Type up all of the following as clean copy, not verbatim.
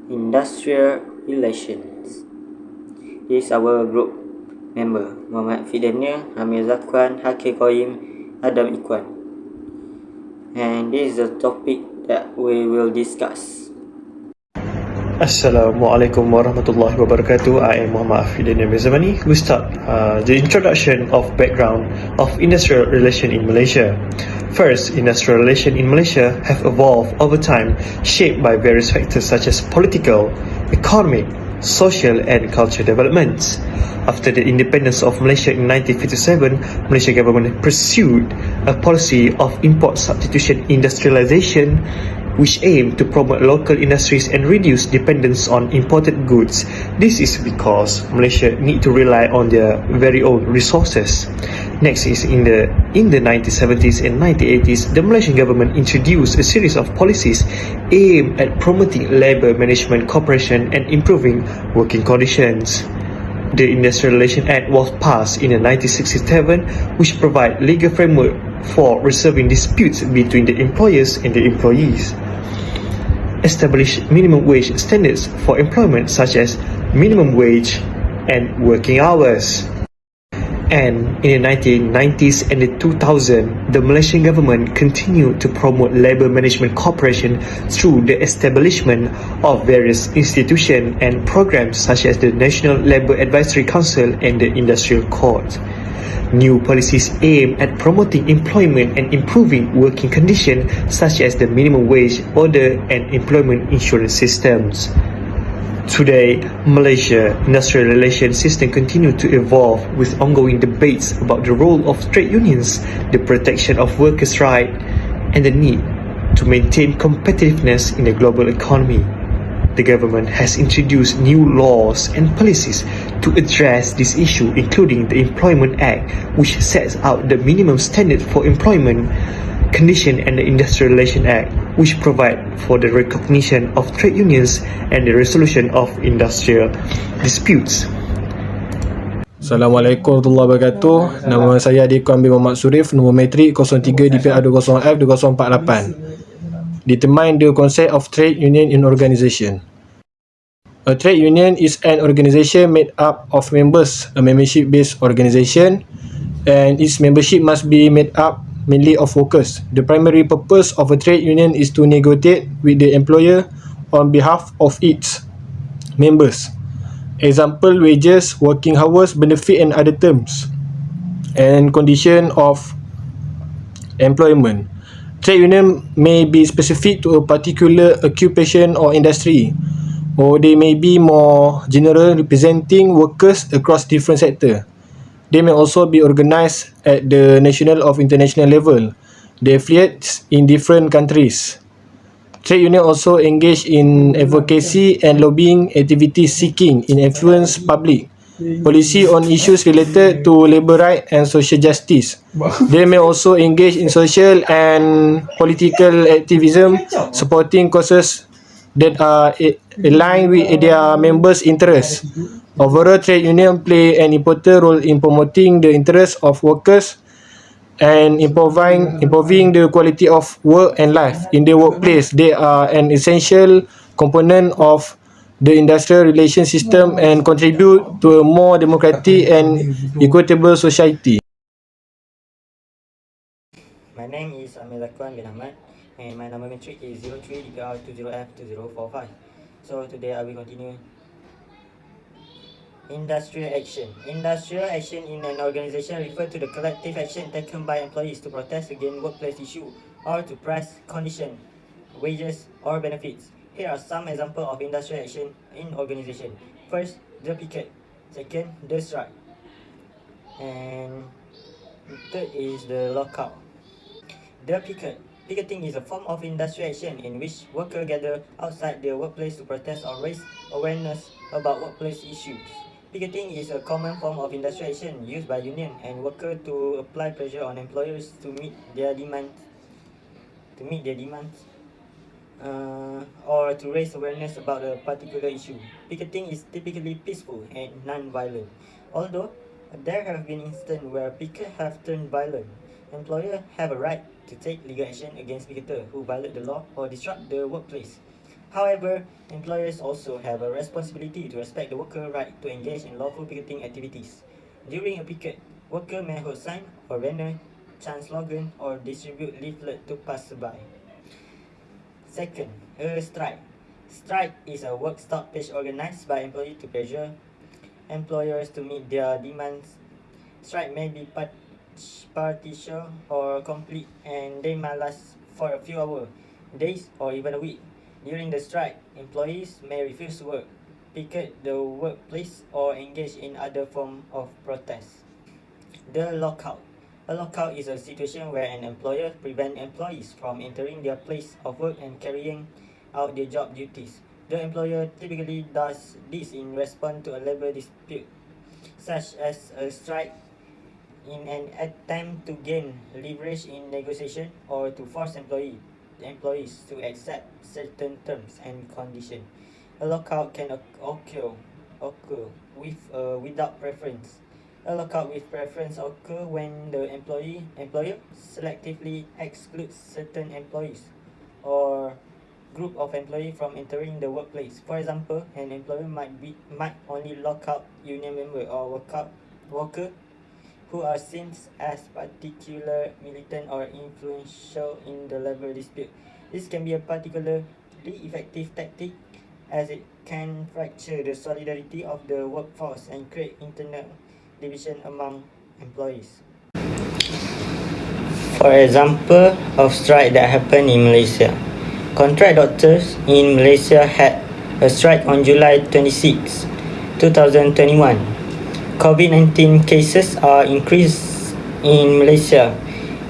Industrial Relations. This is our group member Muhammad Fidania, Amir Zakwan, Hakir Qayyim, Adam Ikwan. And this is the topic that we will discuss. Assalamualaikum warahmatullahi wabarakatuh. I am Muhammad Fidania Bezamani. We start the introduction of background of industrial relation in Malaysia. First, industrial relation in Malaysia have evolved over time, shaped by various factors such as political, economic, social and cultural developments. After the independence of Malaysia in 1957, Malaysia government pursued a policy of import substitution industrialization which aim to promote local industries and reduce dependence on imported goods. This is because Malaysia need to rely on their very own resources. Next is in the 1970s and 1980s, the Malaysian government introduced a series of policies aimed at promoting labor management cooperation and improving working conditions. The Industrial Relations Act was passed in 1967, which provide legal framework for resolving disputes between the employers and the employees. Establish minimum wage standards for employment such as minimum wage and working hours. And in the 1990s and the 2000s, the Malaysian government continued to promote labor management cooperation through the establishment of various institutions and programs such as the National Labour Advisory Council and the Industrial Court. New policies aim at promoting employment and improving working conditions such as the minimum wage order and employment insurance systems. Today, Malaysia industrial relations system continue to evolve with ongoing debates about the role of trade unions, the protection of workers' rights, and the need to maintain competitiveness in the global economy. The government has introduced new laws and policies to address this issue, including the Employment Act, which sets out the minimum standard for employment condition, and the Industrial Relations Act, which provide for the recognition of trade unions and the resolution of industrial disputes. Assalamualaikum warahmatullahi wabarakatuh. Nama saya Adikwan bin Muhammad Surif, nombor metrik 03 DPA 20F 2048. Determine the concept of trade union in organization. A trade union is an organization made up of members, a membership-based organization, and its membership must be made up mainly of workers. The primary purpose of a trade union is to negotiate with the employer on behalf of its members. Example: wages, working hours, benefit and other terms and condition of employment. Trade union may be specific to a particular occupation or industry, or they may be more general, representing workers across different sectors. They may also be organized at the national or international level. They affiliates in different countries. Trade union also engage in advocacy and lobbying activities seeking in influence public policy on issues related to labor rights and social justice. They may also engage in social and political activism, supporting causes that are aligned with their members' interests. Overall, trade union play an important role in promoting the interests of workers and improving the quality of work and life in the workplace. They are an essential component of the industrial relations system and contribute to a more democratic and equitable society. My name is Amir Zakwan bin Ahmad, and my number metric is 03 DPR 20F 2045. So today I will continue. Industrial action. Industrial action in an organization refers to the collective action taken by employees to protest against workplace issue or to press condition, wages or benefits. Here are some examples of industrial action in organization. First, the picket. Second, the strike. And third is the lockout. The picket. Picketing is a form of industrial action in which workers gather outside their workplace to protest or raise awareness about workplace issues. Picketing is a common form of industrial action used by union and workers to apply pressure on employers to meet their demands, or to raise awareness about a particular issue. Picketing is typically peaceful and non-violent, although there have been instances where pickets have turned violent. Employers have a right to take legal action against picketers who violate the law or disrupt the workplace. However, employers also have a responsibility to respect the worker right to engage in lawful picketing activities. During a picket, worker may hold sign or banner, chant slogan, or distribute leaflet to passerby. Second, a strike. Strike is a work stoppage organized by employees to pressure employers to meet their demands. Strike may be partial or complete, and they may last for a few hours, days, or even a week. During the strike, employees may refuse to work, picket the workplace, or engage in other form of protest. The lockout. A lockout is a situation where an employer prevents employees from entering their place of work and carrying out their job duties. The employer typically does this in response to a labor dispute, such as a strike, in an attempt to gain leverage in negotiation or to force employees to accept certain terms and conditions. A lockout can occur without preference. A lockout with preference occurs when the employer selectively excludes certain employees or group of employees from entering the workplace. For example, an employer might only lock out union member or worker who are seen as particularly militant or influential in the labor dispute. This can be a particularly effective tactic, as it can fracture the solidarity of the workforce and create internal division among employees. For example of strike that happened in Malaysia, contract doctors in Malaysia had a strike on July 26, 2021. COVID-19 cases are increased in Malaysia.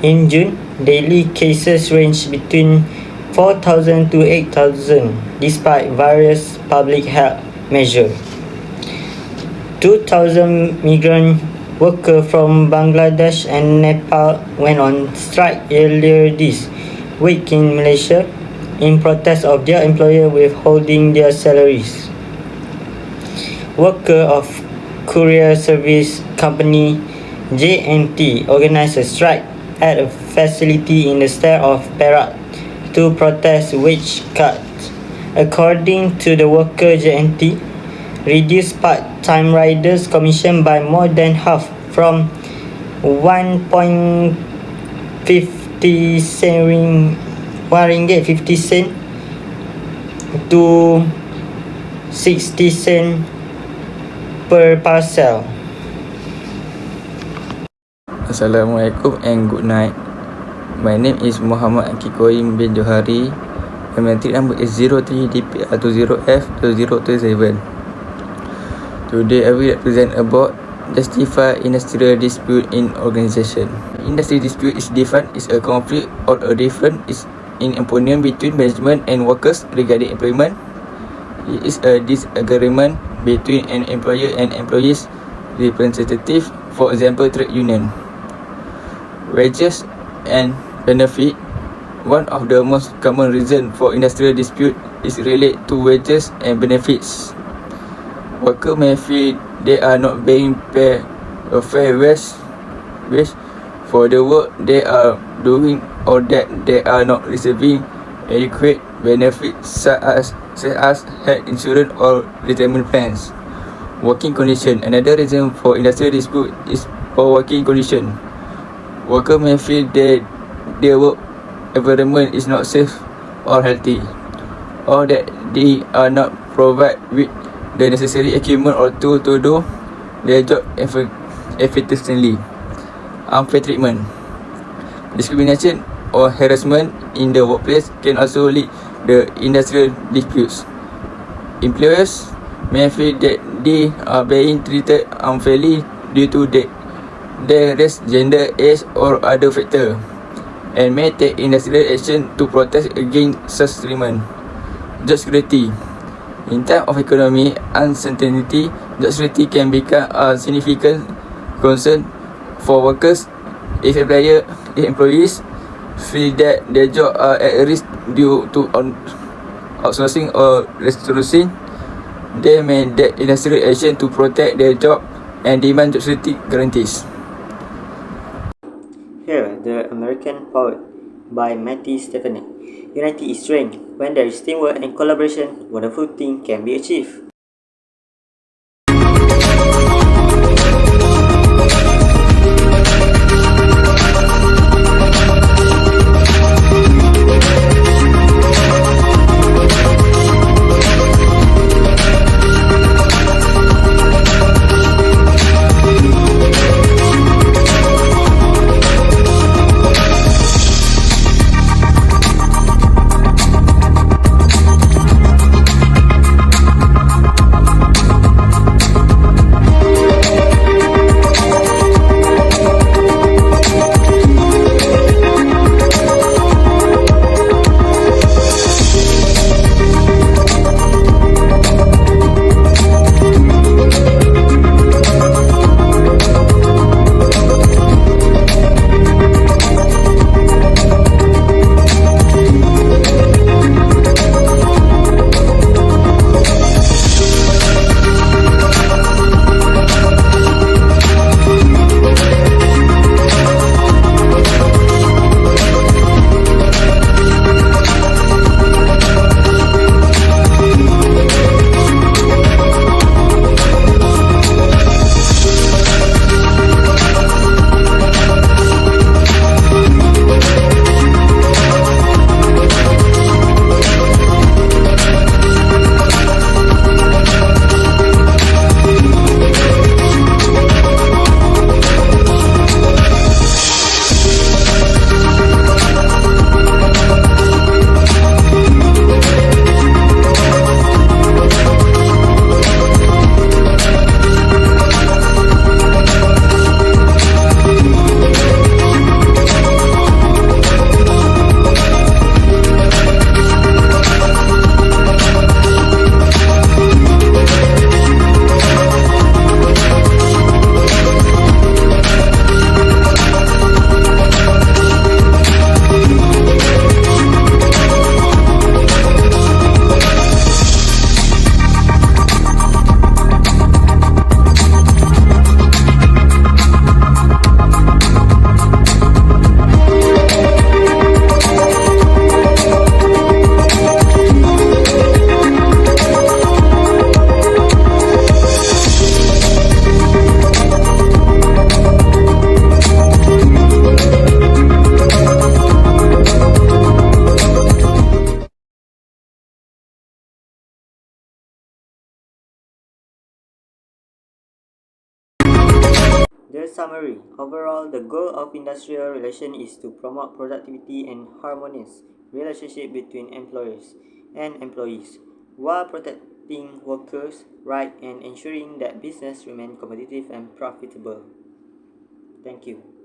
In June, daily cases ranged between 4,000 to 8,000 despite various public health measures. 2,000 migrant workers from Bangladesh and Nepal went on strike earlier this week in Malaysia in protest of their employer withholding their salaries. Workers of courier service company JNT organized a strike at a facility in the state of Perak to protest wage cuts. According to the worker, JNT reduced part-time riders' commission by more than half, from 1.50 ringgit to 60 cents per parcel. Assalamualaikum and good night. My name is Muhammad Akikoim bin Johari and my ticket number is 03DP20F2027. Today I will represent about justify industrial dispute in organisation. Industry dispute is defined as a conflict or a difference in opinion between management and workers regarding employment. It is a disagreement between an employer and employees representative, for example trade union. Wages and benefit. One of the most common reasons for industrial dispute is related to wages and benefits. Workers may feel they are not being paid a fair wage for the work they are doing, or that they are not receiving adequate benefits such as health insurance or retirement plans. Working condition. Another reason for industrial dispute is poor working condition. Workers may feel that their work environment is not safe or healthy, or that they are not provided with the necessary equipment or tool to do their job effectively. Unfair treatment. Discrimination or harassment in the workplace can also lead to industrial disputes. Employers may feel that they are being treated unfairly due to their race, gender, age, or other factors, and may take industrial action to protest against such treatment. Job security. In times of economic uncertainty, job security can become a significant concern for workers. If employees feel that their jobs are at risk due to outsourcing or restructuring, they may take industrial action to protect their job and demand job security guarantees. Here, the American poet by Matty Stefanik. Unity is strength. When there is teamwork and collaboration, wonderful things can be achieved. The summary. Overall, the goal of industrial relations is to promote productivity and harmonious relationship between employers and employees, while protecting workers' rights and ensuring that business remain competitive and profitable. Thank you.